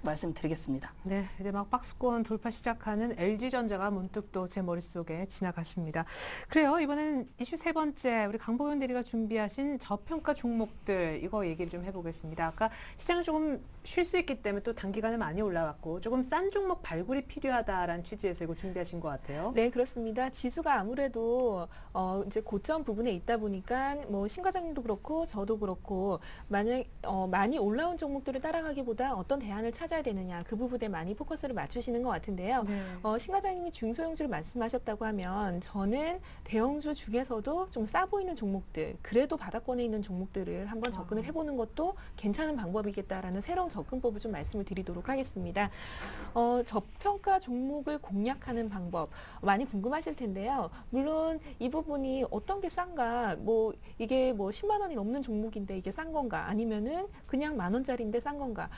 말씀드리겠습니다. 네, 이제 막 박스권 돌파 시작하는 LG전자가 문득 또 제 머릿속에 지나갔습니다. 그래요, 이번엔 이슈 3번째 우리 강보현 대리가 준비하신 저평가 종목들 이거 얘기를 좀 해보겠습니다. 아까 시장이 조금 쉴 수 있기 때문에 또 단기간에 많이 올라왔고 조금 싼 종목 발굴이 필요하다라는 취지에서 이거 준비하신 것 같아요. 네, 그렇습니다. 지수가 아무래도 이제 고점 부분에 있다 보니까 뭐 신 과장님도 그렇고 저도 그렇고 만약 많이 올라온 종목들을 따라가기보다 어떤 대안을 찾아 찾아야 되느냐 그 부분에 많이 포커스를 맞추시는 것 같은데요. 네. 신 과장님이 중소형주를 말씀하셨다고 하면 저는 대형주 중에서도 좀 싸 보이는 종목들, 그래도 바닥권에 있는 종목들을 한번 접근을 해보는 것도 괜찮은 방법이겠다라는 새로운 접근법을 좀 말씀을 드리도록 하겠습니다. 저평가 종목을 공략하는 방법 많이 궁금하실 텐데요. 물론 이 부분이 어떤 게 싼가, 뭐 이게 뭐 10만 원이 넘는 종목인데 이게 싼 건가, 아니면은 그냥 만 원짜리인데 싼 건가,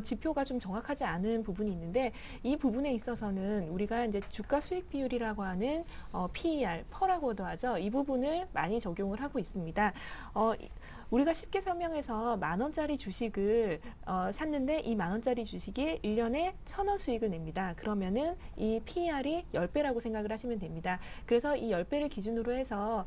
지표가 좀 정확하지 않은 부분이 있는데 이 부분에 있어서는 우리가 이제 주가 수익 비율이라고 하는 PER, 퍼라고도 하죠. 이 부분을 많이 적용을 하고 있습니다. 우리가 쉽게 설명해서 만 원짜리 주식을 샀는데 이 만 원짜리 주식이 1년에 1,000원 수익을 냅니다. 그러면은 이 PER이 10배라고 생각을 하시면 됩니다. 그래서 이 10배를 기준으로 해서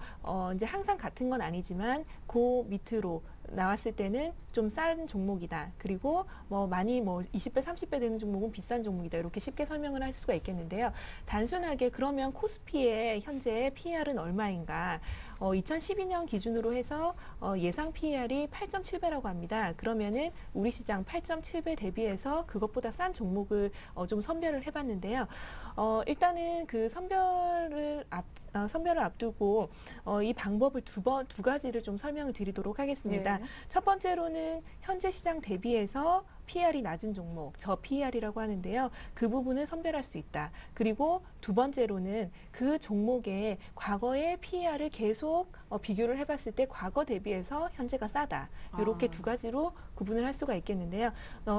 이제 항상 같은 건 아니지만 그 밑으로 나왔을 때는 좀 싼 종목이다. 그리고 뭐 많이 뭐 20배, 30배 되는 종목은 비싼 종목이다. 이렇게 쉽게 설명을 할 수가 있겠는데요. 단순하게 그러면 코스피의 현재 PER은 얼마인가? 2012년 기준으로 해서 예상 PER이 8.7배라고 합니다. 그러면은 우리 시장 8.7배 대비해서 그것보다 싼 종목을 좀 선별을 해봤는데요. 일단은 그 선별을 앞두고 이 방법을 두 가지를 좀 설명을 드리도록 하겠습니다. 네. 첫 번째로는 현재 시장 대비해서 PER이 낮은 종목, 저 PER이라고 하는데요. 그 부분을 선별할 수 있다. 그리고 두 번째로는 그 종목의 과거의 PER을 계속 비교를 해봤을 때 과거 대비해서 현재가 싸다. 이렇게 두 가지로 구분을 할 수가 있겠는데요.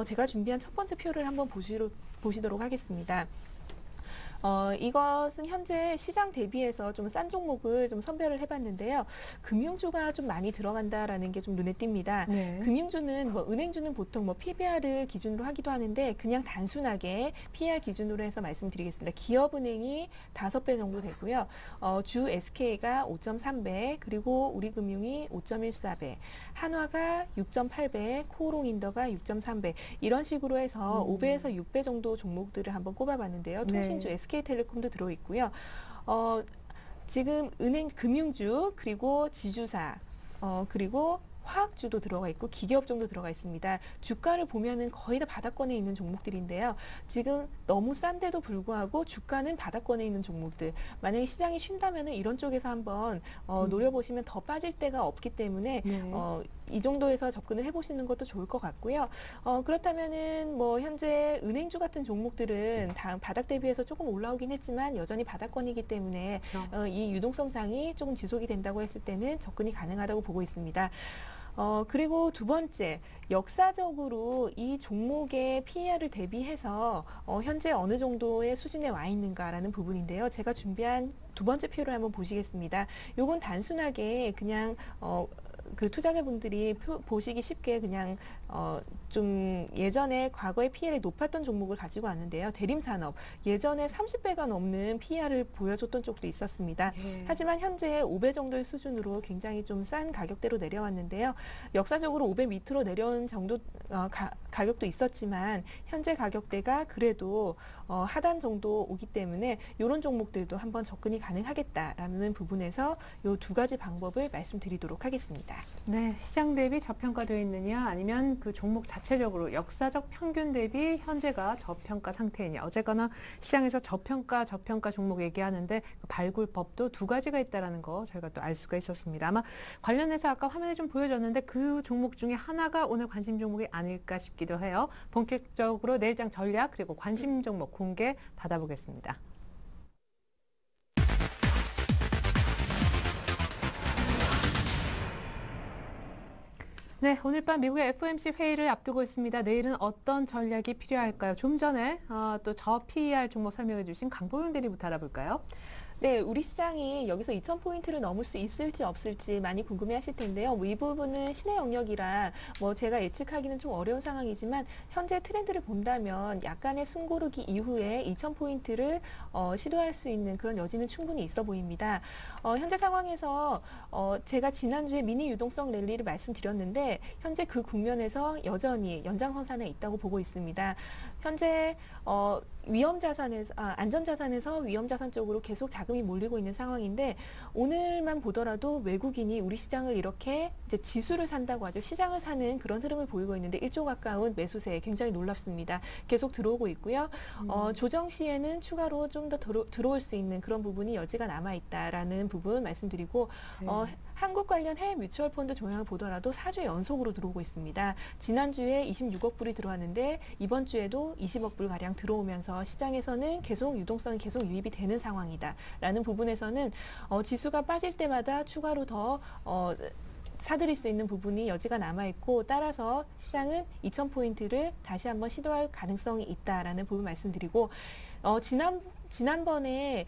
제가 준비한 첫 번째 표를 한번 보시도록 하겠습니다. 이것은 현재 시장 대비해서 좀 싼 종목을 좀 선별을 해봤는데요. 금융주가 좀 많이 들어간다라는 게 좀 눈에 띕니다. 네. 금융주는 은행주는 보통 PBR을 기준으로 하기도 하는데 그냥 단순하게 PER 기준으로 해서 말씀드리겠습니다. 기업은행이 5배 정도 되고요. 주 SK가 5.3배, 그리고 우리금융이 5.14배, 한화가 6.8배, 코오롱인더가 6.3배 이런 식으로 해서 5배에서 6배 정도 종목들을 한번 꼽아봤는데요. 통신주 네. SK텔레콤도 들어있고요. 지금 은행, 금융주, 그리고 지주사, 그리고 화학주도 들어가 있고 기계업종도 들어가 있습니다. 주가를 보면은 거의 다 바닥권에 있는 종목들인데요. 지금 너무 싼데도 불구하고 주가는 바닥권에 있는 종목들. 만약에 시장이 쉰다면은 이런 쪽에서 한번 노려보시면 더 빠질 데가 없기 때문에 네. 이 정도에서 접근을 해보시는 것도 좋을 것 같고요. 그렇다면은 뭐 현재 은행주 같은 종목들은 다 바닥 대비해서 조금 올라오긴 했지만 여전히 바닥권이기 때문에 그렇죠. 이 유동성장이 조금 지속이 된다고 했을 때는 접근이 가능하다고 보고 있습니다. 그리고 두 번째, 역사적으로 이 종목의 PER을 대비해서 현재 어느 정도의 수준에 와 있는가라는 부분인데요. 제가 준비한 두 번째 표를 한번 보시겠습니다. 요건 단순하게 그냥 그 투자자분들이 보시기 쉽게 그냥 좀 예전에 과거에 PER이 높았던 종목을 가지고 왔는데요. 대림산업, 예전에 30배가 넘는 PER을 보여줬던 쪽도 있었습니다. 네. 하지만 현재 5배 정도의 수준으로 굉장히 좀 싼 가격대로 내려왔는데요. 역사적으로 5배 밑으로 내려온 정도 가격도 있었지만 현재 가격대가 그래도 하단 정도 오기 때문에 이런 종목들도 한번 접근이 가능하겠다라는 부분에서 이 두 가지 방법을 말씀드리도록 하겠습니다. 네, 시장 대비 저평가되어 있느냐 아니면 그 종목 자체적으로 역사적 평균 대비 현재가 저평가 상태이냐. 어쨌거나 시장에서 저평가 종목 얘기하는데 그 발굴법도 두 가지가 있다는 거 저희가 또 알 수가 있었습니다. 아마 관련해서 아까 화면에 좀 보여줬는데 그 종목 중에 하나가 오늘 관심 종목이 아닐까 싶기도 해요. 본격적으로 내일장 전략 그리고 관심 종목 공개 받아보겠습니다. 네, 오늘 밤 미국의 FOMC 회의를 앞두고 있습니다. 내일은 어떤 전략이 필요할까요? 좀 전에 또 저 PER 종목 설명해 주신 강보영 대리부터 알아볼까요? 네, 우리 시장이 여기서 2,000포인트를 넘을 수 있을지 없을지 많이 궁금해하실 텐데요. 이 부분은 신의 영역이라 제가 예측하기는 좀 어려운 상황이지만 현재 트렌드를 본다면 약간의 숨고르기 이후에 2,000포인트를 시도할 수 있는 그런 여지는 충분히 있어 보입니다. 현재 상황에서 제가 지난주에 미니 유동성 랠리를 말씀드렸는데 현재 그 국면에서 여전히 연장선상에 있다고 보고 있습니다. 현재 안전자산에서 위험자산 쪽으로 계속 자금 자금이 몰리고 있는 상황인데 오늘만 보더라도 외국인이 우리 시장을 이렇게 이제 지수를 산다고 하죠. 시장을 사는 그런 흐름을 보이고 있는데 1조 가까운 매수세 굉장히 놀랍습니다. 계속 들어오고 있고요. 조정 시에는 추가로 좀 더 들어올 수 있는 그런 부분이 여지가 남아 있다라는 부분 말씀드리고 한국 관련 해외 뮤추얼 펀드 종양을 보더라도 4주 연속으로 들어오고 있습니다. 지난주에 26억 불이 들어왔는데 이번 주에도 20억 불 가량 들어오면서 시장에서는 계속 유동성이 계속 유입이 되는 상황이다라는 부분에서는 지수가 빠질 때마다 추가로 더 사들일 수 있는 부분이 여지가 남아있고 따라서 시장은 2,000포인트를 다시 한번 시도할 가능성이 있다라는 부분 말씀드리고 지난번에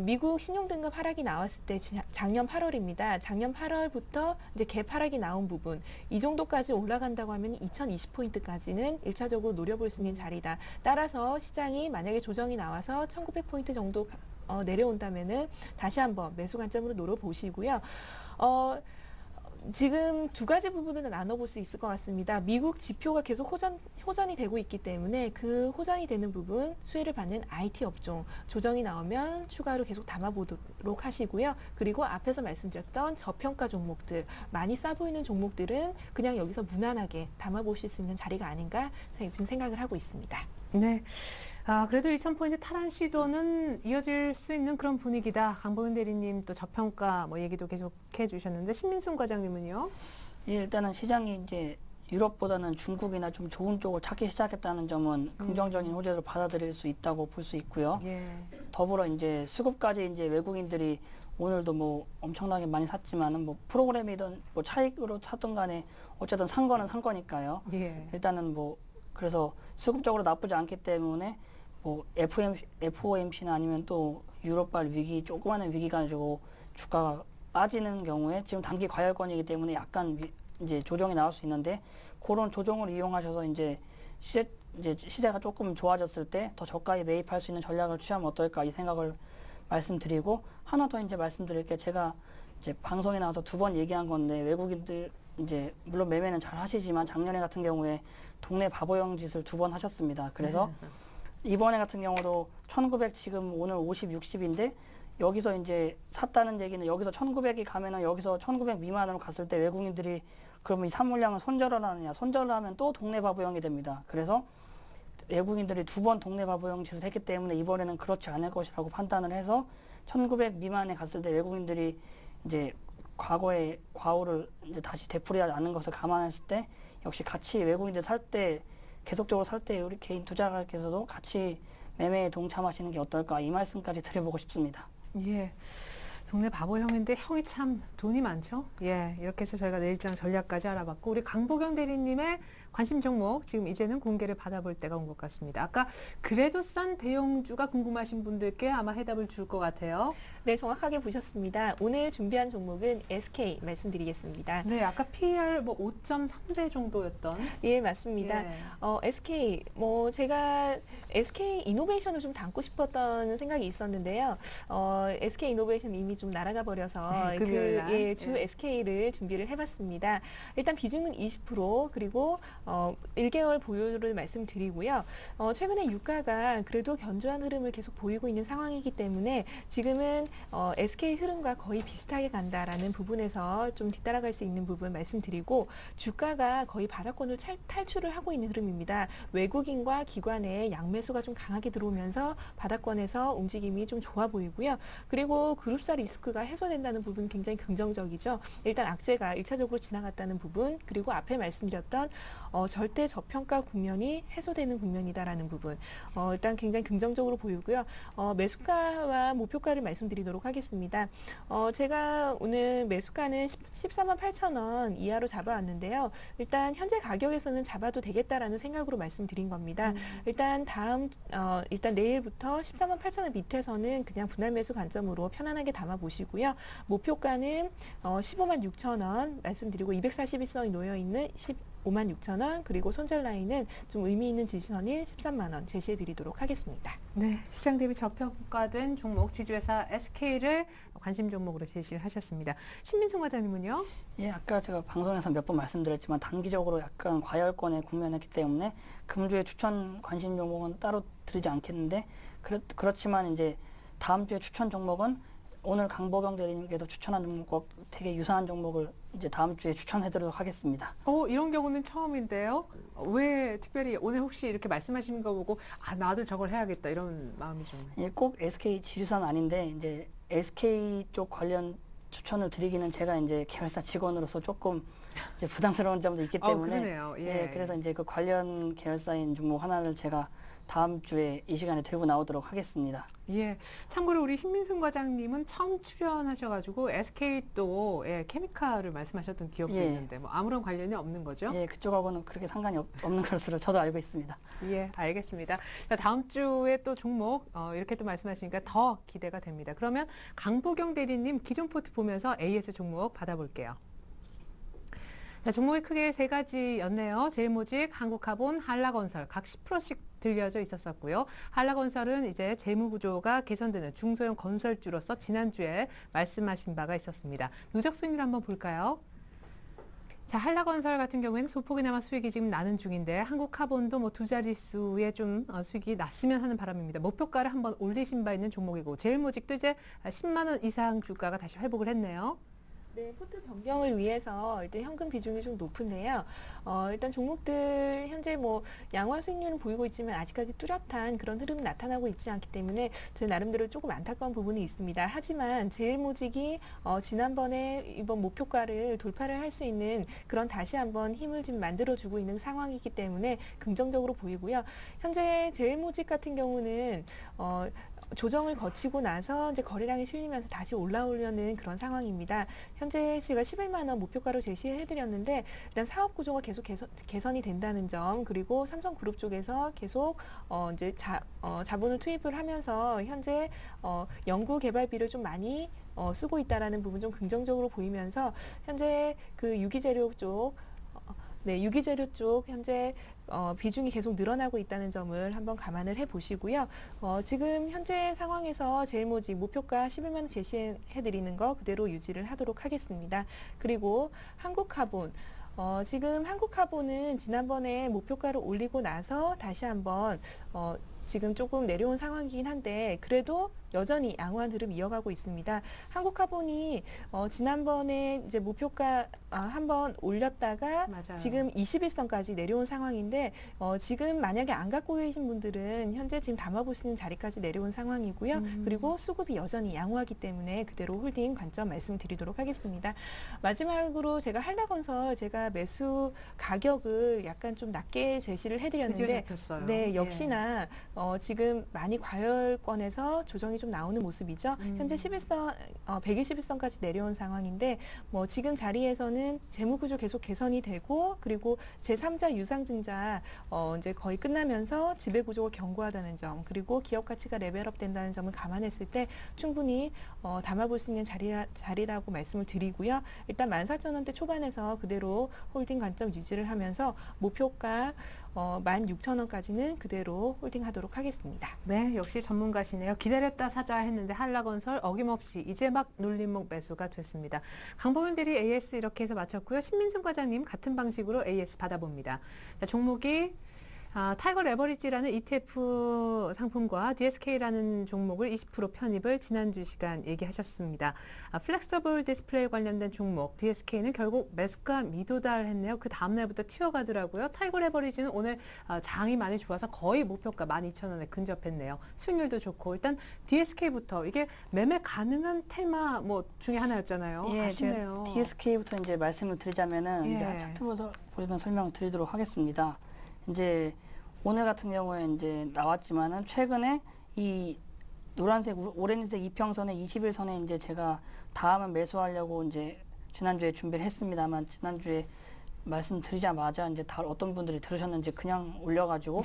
미국 신용등급 하락이 나왔을 때 작년 8월입니다. 작년 8월부터 이제 갭 하락이 나온 부분 이 정도까지 올라간다고 하면 2020포인트까지는 1차적으로 노려볼 수 있는 자리다. 따라서 시장이 만약에 조정이 나와서 1900포인트 정도 내려온다면은 다시 한번 매수 관점으로 노려보시고요. 지금 두 가지 부분을 나눠볼 수 있을 것 같습니다. 미국 지표가 계속 호전이 되고 있기 때문에 그 호전이 되는 부분 수혜를 받는 IT 업종 조정이 나오면 추가로 계속 담아보도록 하시고요. 그리고 앞에서 말씀드렸던 저평가 종목들 많이 싸 보이는 종목들은 그냥 여기서 무난하게 담아보실 수 있는 자리가 아닌가 지금 생각을 하고 있습니다. 네. 그래도 2,000포인트 탈환 시도는 이어질 수 있는 그런 분위기다. 강보윤 대리님 또 저평가 얘기도 계속 해주셨는데 신민승 과장님은요? 예, 일단은 시장이 이제 유럽보다는 중국이나 좀 좋은 쪽을 찾기 시작했다는 점은 긍정적인 호재로 받아들일 수 있다고 볼 수 있고요. 예. 더불어 이제 수급까지 이제 외국인들이 오늘도 엄청나게 많이 샀지만은 프로그램이든 차익으로 샀든 간에 어쨌든 산 거는 산 거니까요. 예. 일단은 그래서 수급적으로 나쁘지 않기 때문에 FOMC나 아니면 또 유럽발 위기, 조그마한 위기 가지고 주가가 빠지는 경우에 지금 단기 과열권이기 때문에 약간 이제 조정이 나올 수 있는데 그런 조정을 이용하셔서 이제 시대가 조금 좋아졌을 때 더 저가에 매입할 수 있는 전략을 취하면 어떨까 이 생각을 말씀드리고 하나 더 이제 말씀드릴 게 제가 이제 방송에 나와서 2번 얘기한 건데 외국인들 이제 물론 매매는 잘 하시지만 작년에 같은 경우에 동네 바보형 짓을 2번 하셨습니다. 그래서 이번에 같은 경우도 1900 지금 오늘 50, 60인데 여기서 이제 샀다는 얘기는 여기서 1900이 가면은 여기서 1900 미만으로 갔을 때 외국인들이 그러면 이 산물량을 손절을 하느냐 손절을 하면 또 동네 바보형이 됩니다. 그래서 외국인들이 2번 동네 바보형 짓을 했기 때문에 이번에는 그렇지 않을 것이라고 판단을 해서 1900 미만에 갔을 때 외국인들이 이제 과거의 과오를 이제 다시 되풀이하지 않는 것을 감안했을 때 역시 같이 외국인들 살 때 계속적으로 살 때 우리 개인 투자가께서도 같이 매매에 동참하시는 게 어떨까 이 말씀까지 드려보고 싶습니다. 예. 동네 바보형인데 형이 참 돈이 많죠. 예. 이렇게 해서 저희가 내일장 전략까지 알아봤고 우리 강보경 대리님의 관심 종목 지금 이제는 공개를 받아볼 때가 온 것 같습니다. 아까 그래도 싼 대형주가 궁금하신 분들께 아마 해답을 줄 것 같아요. 네, 정확하게 보셨습니다. 오늘 준비한 종목은 SK 말씀드리겠습니다. 네, 아까 PER 5.3배 정도였던. 예, 맞습니다. 예. SK 제가 SK 이노베이션을 좀 담고 싶었던 생각이 있었는데요. SK 이노베이션 이미 좀 날아가 버려서 주 SK를 준비를 해봤습니다. 일단 비중은 20% 그리고 1개월 보유를 말씀드리고요. 최근에 유가가 그래도 견조한 흐름을 계속 보이고 있는 상황이기 때문에 지금은 SK 흐름과 거의 비슷하게 간다라는 부분에서 좀 뒤따라갈 수 있는 부분 말씀드리고 주가가 거의 바닥권을 탈출을 하고 있는 흐름입니다. 외국인과 기관의 양매수가 좀 강하게 들어오면서 바닥권에서 움직임이 좀 좋아 보이고요. 그리고 그룹사 리스크가 해소된다는 부분 굉장히 긍정적이죠. 일단 악재가 1차적으로 지나갔다는 부분 그리고 앞에 말씀드렸던 절대 저평가 국면이 해소되는 국면이다라는 부분 일단 굉장히 긍정적으로 보이고요. 매수가와 목표가를 말씀드리도록 하겠습니다. 제가 오늘 매수가는 14만 8천 원 이하로 잡아왔는데요. 일단 현재 가격에서는 잡아도 되겠다라는 생각으로 말씀드린 겁니다. 일단 일단 내일부터 14만 8천 원 밑에서는 그냥 분할 매수 관점으로 편안하게 담아보시고요. 목표가는 15만 6천 원 말씀드리고 241선이 놓여있는 15만 6천 원 그리고 손절 라인은 좀 의미 있는 지지선인 13만 원 제시해 드리도록 하겠습니다. 네, 시장 대비 저평가된 종목 지주회사 SK를 관심 종목으로 제시를 하셨습니다. 신민승 과장님은요? 예, 아까 제가 방송에서 몇 번 말씀드렸지만 단기적으로 약간 과열권에 국면했기 때문에 금주의 추천 관심 종목은 따로 드리지 않겠는데 그렇지만 이제 다음 주에 추천 종목은 오늘 강보경 대리님께서 추천한 종목과 되게 유사한 종목을 이제 다음 주에 추천해드리도록 하겠습니다. 이런 경우는 처음인데요. 왜 특별히 오늘 혹시 이렇게 말씀하시는 거 보고 나도 저걸 해야겠다 이런 마음이 좀. 예, 꼭 SK 지주사는 아닌데 이제 SK 쪽 관련 추천을 드리기는 제가 이제 계열사 직원으로서 조금 이제 부담스러운 점도 있기 때문에 그러네요. 예. 그래서 이제 그 관련 계열사인 종목 하나를 제가 다음 주에 이 시간에 들고 나오도록 하겠습니다. 예. 참고로 우리 신민승 과장님은 처음 출연하셔가지고 SK 또 케미칼을 말씀하셨던 기억도 예. 있는데 뭐 아무런 관련이 없는 거죠? 예, 그쪽하고는 그렇게 상관이 없는 것으로 저도 알고 있습니다. 예, 알겠습니다. 자, 다음 주에 또 종목 이렇게 또 말씀하시니까 더 기대가 됩니다. 그러면 강보경 대리님 기존 포트 보면서 AS 종목 받아볼게요. 자, 종목이 크게 세 가지였네요. 제일모직, 한국카본, 한라건설 각 10%씩 들려져 있었었고요. 한라건설은 이제 재무구조가 개선되는 중소형 건설주로서 지난주에 말씀하신 바가 있었습니다. 누적 순위를 한번 볼까요? 자, 한라건설 같은 경우에는 소폭이나마 수익이 지금 나는 중인데 한국카본도 뭐 두 자릿수의 좀 수익이 났으면 하는 바람입니다. 목표가를 한번 올리신 바 있는 종목이고 제일모직도 이제 10만 원 이상 주가가 다시 회복을 했네요. 네, 포트 변경을 위해서 일단 현금 비중이 좀 높은데요. 일단 종목들 현재 뭐 양호한 수익률은 보이고 있지만 아직까지 뚜렷한 그런 흐름은 나타나고 있지 않기 때문에 제 나름대로 조금 안타까운 부분이 있습니다. 하지만 제일모직이 지난번에 이번 목표가를 돌파를 할 수 있는 그런 다시 한번 힘을 좀 만들어주고 있는 상황이기 때문에 긍정적으로 보이고요. 현재 제일모직 같은 경우는 조정을 거치고 나서 이제 거래량이 실리면서 다시 올라오려는 그런 상황입니다. 현재 시가 11만 원 목표가로 제시해드렸는데 일단 사업 구조가 계속 개선이 된다는 점 그리고 삼성그룹 쪽에서 계속 이제 자본을 투입을 하면서 현재 연구 개발비를 좀 많이 쓰고 있다라는 부분 좀 긍정적으로 보이면서 현재 그 유기재료 쪽 유기재료 쪽 현재 비중이 계속 늘어나고 있다는 점을 한번 감안을 해보시고요. 지금 현재 상황에서 제일모직 목표가 11만 원 제시해드리는 거 그대로 유지를 하도록 하겠습니다. 그리고 한국카본. 지금 한국카본은 지난번에 목표가를 올리고 나서 다시 한번 지금 조금 내려온 상황이긴 한데 그래도 여전히 양호한 흐름 이어가고 있습니다. 한국카본이 지난번에 이제 목표가 한번 올렸다가 맞아요. 지금 21선까지 내려온 상황인데 지금 만약에 안 갖고 계신 분들은 현재 지금 담아보시는 자리까지 내려온 상황이고요. 그리고 수급이 여전히 양호하기 때문에 그대로 홀딩 관점 말씀드리도록 하겠습니다. 마지막으로 제가 한라건설 제가 매수 가격을 약간 좀 낮게 제시를 드디어 해드렸는데 잡혔어요. 네, 예. 역시나 지금 많이 과열권에서 조정이 좀 나오는 모습이죠. 현재 121선까지 내려온 상황인데 뭐 지금 자리에서는 재무구조 계속 개선이 되고 그리고 제3자 유상증자 이제 거의 끝나면서 지배구조가 견고하다는 점 그리고 기업 가치가 레벨업 된다는 점을 감안했을 때 충분히 담아볼 수 있는 자리라고 말씀을 드리고요. 일단 14,000원대 초반에서 그대로 홀딩 관점 유지를 하면서 목표가 16,000원까지는 그대로 홀딩하도록 하겠습니다. 네, 역시 전문가시네요. 기다렸다 사자 했는데 한라건설 어김없이 이제 막 눌림목 매수가 됐습니다. 강보경 대리 AS 이렇게 해서 마쳤고요. 신민승 과장님 같은 방식으로 AS 받아봅니다. 자, 종목이 타이거 레버리지라는 ETF 상품과 DSK라는 종목을 20% 편입을 지난주 시간 얘기하셨습니다. 플렉서블 디스플레이 관련된 종목 DSK는 결국 매수가 미도달했네요. 그 다음날부터 튀어가더라고요. 타이거 레버리지는 오늘 장이 많이 좋아서 거의 목표가 12,000원에 근접했네요. 수익률도 좋고 일단 DSK부터 이게 매매 가능한 테마 뭐 중에 하나였잖아요. 예, 아쉽네요. DSK부터 이제 말씀을 드리자면은 예. 이제 차트부터 보시면 설명을 드리도록 하겠습니다. 이제 오늘 같은 경우에 이제 나왔지만은 최근에 이 노란색, 오렌지색 이평선의 21선에 이제 제가 다음은 매수하려고 이제 지난주에 준비를 했습니다만 지난주에 말씀드리자마자 이제 다 어떤 분들이 들으셨는지 그냥 올려가지고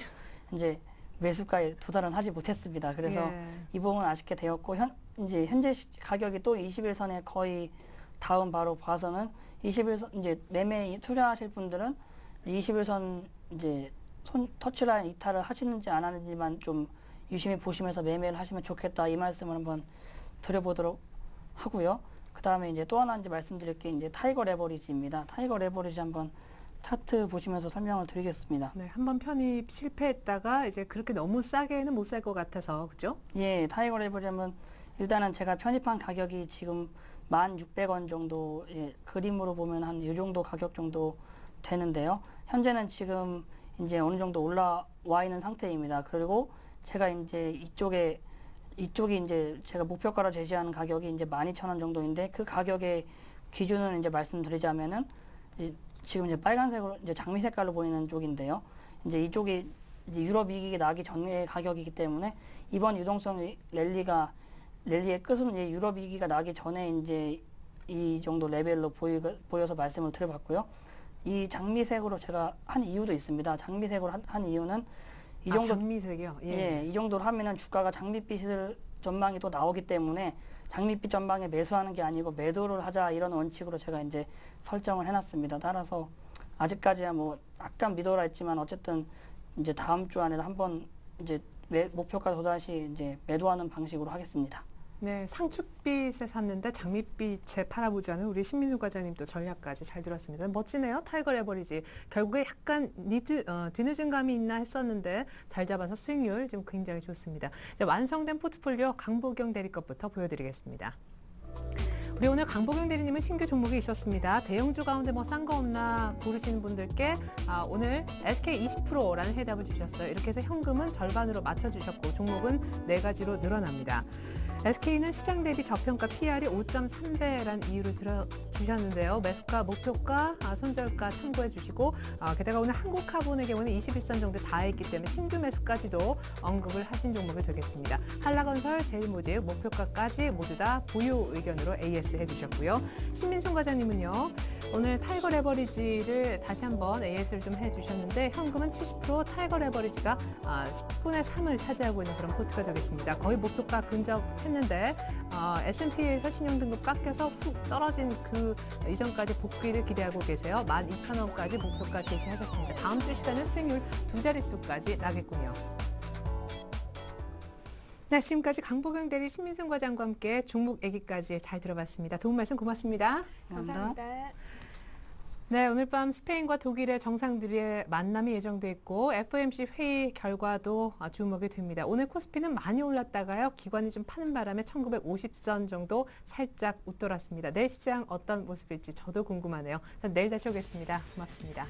이제 매수가에 도달은 하지 못했습니다. 그래서 예. 이 부분은 아쉽게 되었고 이제 현재 가격이 또 21선에 거의 다음 바로 봐서는 21선 이제 매매 투자하실 분들은 21선 이제 터치라인 이탈을 하시는지 안 하는지만 좀 유심히 보시면서 매매를 하시면 좋겠다 이 말씀을 한번 드려보도록 하고요. 그 다음에 이제 또 하나 이제 말씀드릴 게 이제 타이거 레버리지입니다. 타이거 레버리지 한번 차트 보시면서 설명을 드리겠습니다. 네, 한번 편입 실패했다가 이제 그렇게 너무 싸게는 못 살 것 같아서 그죠? 예, 타이거 레버리지는 일단은 제가 편입한 가격이 지금 1,600원 정도, 예, 그림으로 보면 한 이 정도 가격 정도 되는데요. 현재는 지금 이제 어느 정도 올라와 있는 상태입니다. 그리고 제가 이제 이쪽이 이제 제가 목표가로 제시하는 가격이 이제 12,000원 정도인데 그 가격의 기준을 이제 말씀드리자면은 지금 이제 빨간색으로 이제 장미 색깔로 보이는 쪽인데요. 이제 이쪽이 이제 유럽 위기가 나기 전의 가격이기 때문에 이번 유동성 랠리의 끝은 이제 유럽 위기가 나기 전에 이제 이 정도 레벨로 보여서 말씀을 드려봤고요. 이 장미색으로 제가 한 이유도 있습니다. 장미색으로 한 이유는 이 정도 장미색이요? 예, 이 정도로 하면은 주가가 장밋빛을 전망이 또 나오기 때문에 장밋빛 전망에 매수하는 게 아니고 매도를 하자 이런 원칙으로 제가 이제 설정을 해놨습니다. 따라서 아직까지야 뭐 약간 미도라 했지만 어쨌든 이제 다음 주 안에 한번 이제 목표가 도다시 이제 매도하는 방식으로 하겠습니다. 네, 상축빛에 샀는데 장밋빛에 팔아보자는 우리 신민수 과장님도 전략까지 잘 들었습니다. 멋지네요. 타이거 레버리지. 결국에 약간 뒤늦은 감이 있나 했었는데 잘 잡아서 수익률 지금 굉장히 좋습니다. 이제 완성된 포트폴리오 강보경 대리 것부터 보여드리겠습니다. 우리 오늘 강보경 대리님은 신규 종목이 있었습니다. 대형주 가운데 뭐 싼 거 없나 고르시는 분들께 오늘 SK 20%라는 해답을 주셨어요. 이렇게 해서 현금은 절반으로 맞춰주셨고 종목은 4가지로 늘어납니다. SK는 시장 대비 저평가 PR이 5.3배라는 이유를 들어주셨는데요. 매수가, 목표가, 손절가 참고해 주시고 게다가 오늘 한국카본의 경우는 21선 정도 다 했기 때문에 신규 매수까지도 언급을 하신 종목이 되겠습니다. 한라건설, 제일모직, 목표가까지 모두 다 보유 의견으로 AS 해주셨고요. 신민순 과장님은요. 오늘 타이거 레버리지를 다시 한번 AS를 좀 해주셨는데 현금은 70%, 타이거 레버리지가 10분의 3을 차지하고 있는 그런 포트가 되겠습니다. 거의 목표가 근접했는데 S&P에서 신용등급 깎여서 훅 떨어진 그 이전까지 복귀를 기대하고 계세요. 12,000원까지 목표가 제시하셨습니다. 다음 주 시간은 수익률 2자릿수까지 나겠군요. 네, 지금까지 강보경 대리 신민순 과장과 함께 종목 얘기까지 잘 들어봤습니다. 도움 말씀 고맙습니다. 감사합니다. 네, 오늘 밤 스페인과 독일의 정상들의 만남이 예정돼 있고 FOMC 회의 결과도 주목이 됩니다. 오늘 코스피는 많이 올랐다가요. 기관이 좀 파는 바람에 1950선 정도 살짝 웃돌았습니다. 내일 시장 어떤 모습일지 저도 궁금하네요. 전 내일 다시 오겠습니다. 고맙습니다.